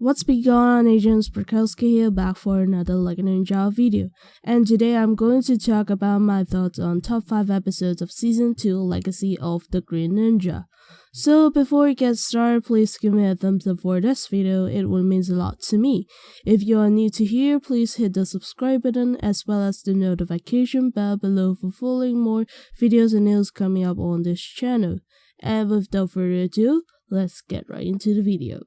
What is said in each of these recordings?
What's been going on, Agents? Berkowski here, back for another Like a Ninja video, and today I'm going to talk about my thoughts on top 5 episodes of Season 2 Legacy of the Green Ninja. So before we get started, please give me a thumbs up for this video, it will mean a lot to me. If you are new to here, please hit the subscribe button as well as the notification bell below for following more videos and news coming up on this channel. And without further ado, let's get right into the video.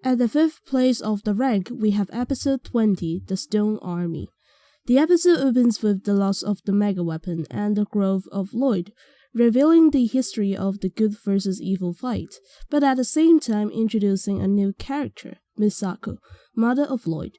At the 5th place of the rank, we have episode 20, The Stone Army. The episode opens with the loss of the mega weapon and the growth of Lloyd, revealing the history of the good versus evil fight, but at the same time introducing a new character, Misako, mother of Lloyd.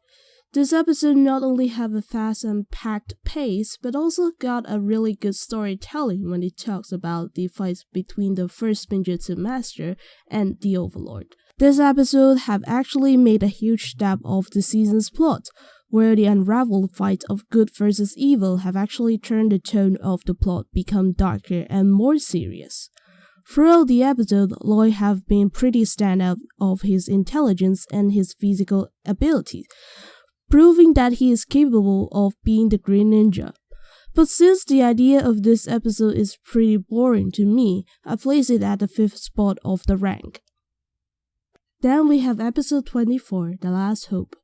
This episode not only have a fast and packed pace, but also got a really good storytelling when it talks about the fights between the first Ninjutsu master and the Overlord. This episode have actually made a huge step of the season's plot, where the unraveled fight of good versus evil have actually turned the tone of the plot become darker and more serious. Throughout the episode, Lloyd have been pretty standout of his intelligence and his physical abilities, proving that he is capable of being the Green Ninja. But since the idea of this episode is pretty boring to me, I place it at the 5th spot of the rank. Then we have episode 24, The Last Hope.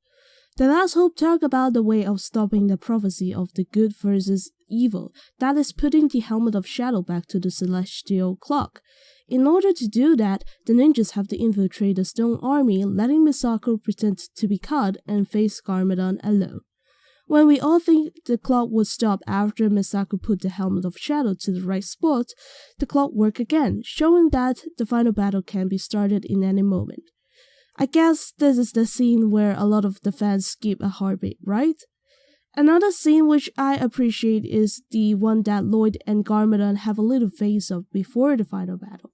The Last Hope talk about the way of stopping the prophecy of the good versus evil, that is putting the Helmet of Shadow back to the Celestial Clock. In order to do that, the ninjas have to infiltrate the Stone Army, letting Misako pretend to be caught and face Garmadon alone. When we all think the clock would stop after Misako put the Helmet of Shadow to the right spot, the clock worked again, showing that the final battle can be started in any moment. I guess this is the scene where a lot of the fans skip a heartbeat, right? Another scene which I appreciate is the one that Lloyd and Garmadon have a little face-off before the final battle.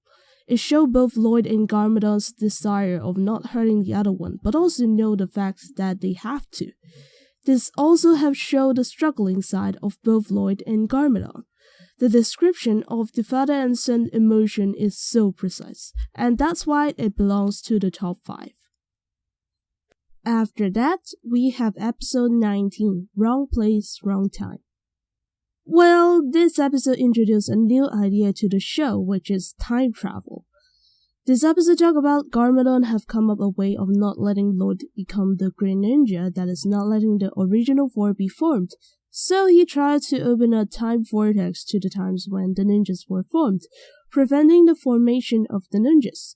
It showed both Lloyd and Garmadon's desire of not hurting the other one, but also know the fact that they have to. This also have showed the struggling side of both Lloyd and Garmadon. The description of the father and son emotion is so precise, and that's why it belongs to the top 5. After that, we have episode 19, Wrong Place, Wrong Time. Well, this episode introduced a new idea to the show, which is time travel. This episode talk about Garmadon have come up a way of not letting Lloyd become the Green Ninja, that is not letting the original 4 be formed. So he tried to open a time vortex to the times when the ninjas were formed, preventing the formation of the ninjas.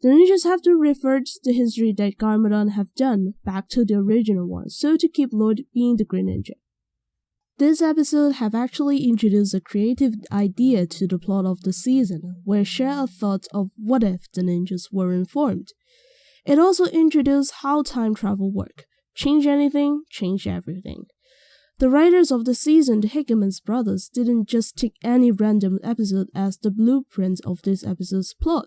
The ninjas have to revert the history that Garmadon have done back to the original one, so to keep Lloyd being the Green Ninja. This episode have actually introduced a creative idea to the plot of the season, where share a thought of what if the ninjas were informed. It also introduced how time travel work. Change anything, change everything. The writers of the season, the Hickman's brothers, didn't just take any random episode as the blueprint of this episode's plot.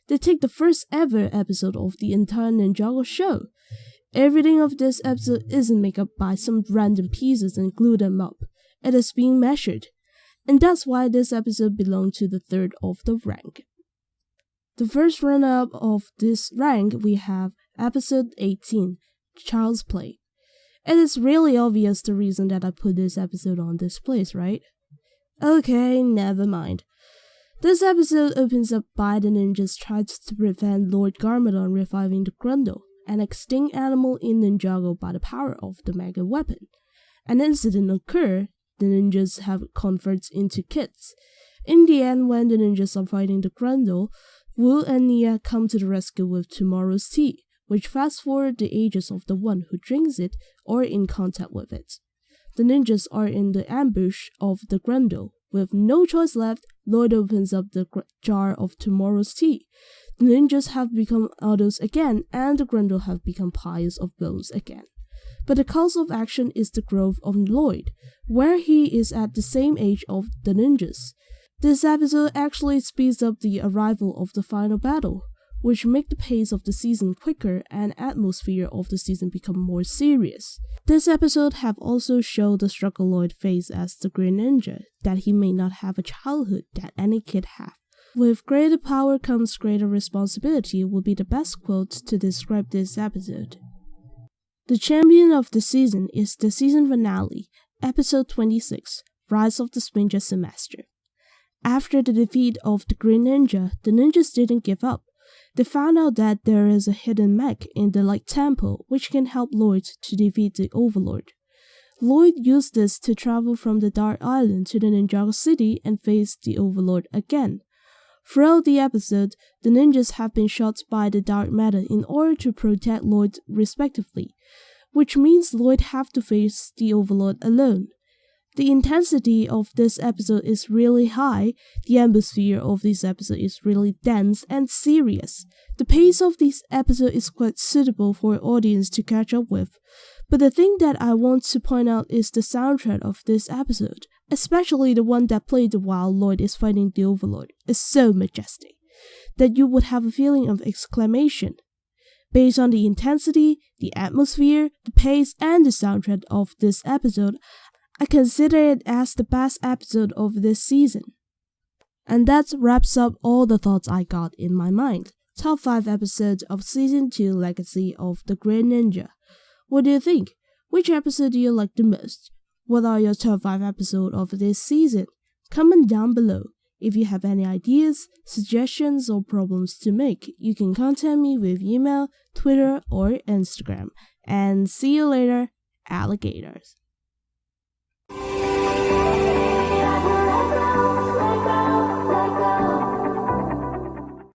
They take the first ever episode of the entire Ninjago show. Everything of this episode isn't made up by some random pieces and glue them up. It is being measured. And that's why this episode belonged to the 3rd of the rank. The first runner-up of this rank, we have episode 18, Child's Play. It is really obvious the reason that I put this episode on this place, right? Okay, never mind. This episode opens up by the ninjas tried to prevent Lord Garmadon reviving the Grundle, an extinct animal in Ninjago by the power of the mega weapon. An incident occurs, the ninjas have converted into kids. In the end, when the ninjas are fighting the Grundle, Wu and Nia come to the rescue with tomorrow's tea, which fast-forward the ages of the one who drinks it or in contact with it. The ninjas are in the ambush of the Grundle. With no choice left, Lloyd opens up the jar of tomorrow's tea. The ninjas have become adults again, and the Grundle have become piles of bones again. but the cause of action is the growth of Lloyd, where he is at the same age of the ninjas. This episode actually speeds up the arrival of the final battle, which make the pace of the season quicker and atmosphere of the season become more serious. This episode have also shown the struggle Lloyd faced as the Green Ninja, that he may not have a childhood that any kid have. With greater power comes greater responsibility would be the best quote to describe this episode. The champion of the season is the season finale, episode 26, Rise of the Spinja Semester. After the defeat of the Green Ninja, the ninjas didn't give up. They found out that there is a hidden mech in the Light Temple which can help Lloyd to defeat the Overlord. Lloyd used this to travel from the Dark Island to the Ninjago City and face the Overlord again. Throughout the episode, the ninjas have been shot by the Dark Matter in order to protect Lloyd respectively, which means Lloyd have to face the Overlord alone. The intensity of this episode is really high, the atmosphere of this episode is really dense and serious. The pace of this episode is quite suitable for an audience to catch up with, but the thing that I want to point out is the soundtrack of this episode, especially the one that played while Lloyd is fighting the Overlord, is so majestic that you would have a feeling of exclamation. Based on the intensity, the atmosphere, the pace, and the soundtrack of this episode, I consider it as the best episode of this season. And that wraps up all the thoughts I got in my mind. Top 5 episodes of Season 2 Legacy of the Green Ninja. What do you think? Which episode do you like the most? What are your top 5 episodes of this season? Comment down below. If you have any ideas, suggestions, or problems to make, you can contact me with email, Twitter, or Instagram. And see you later, alligators.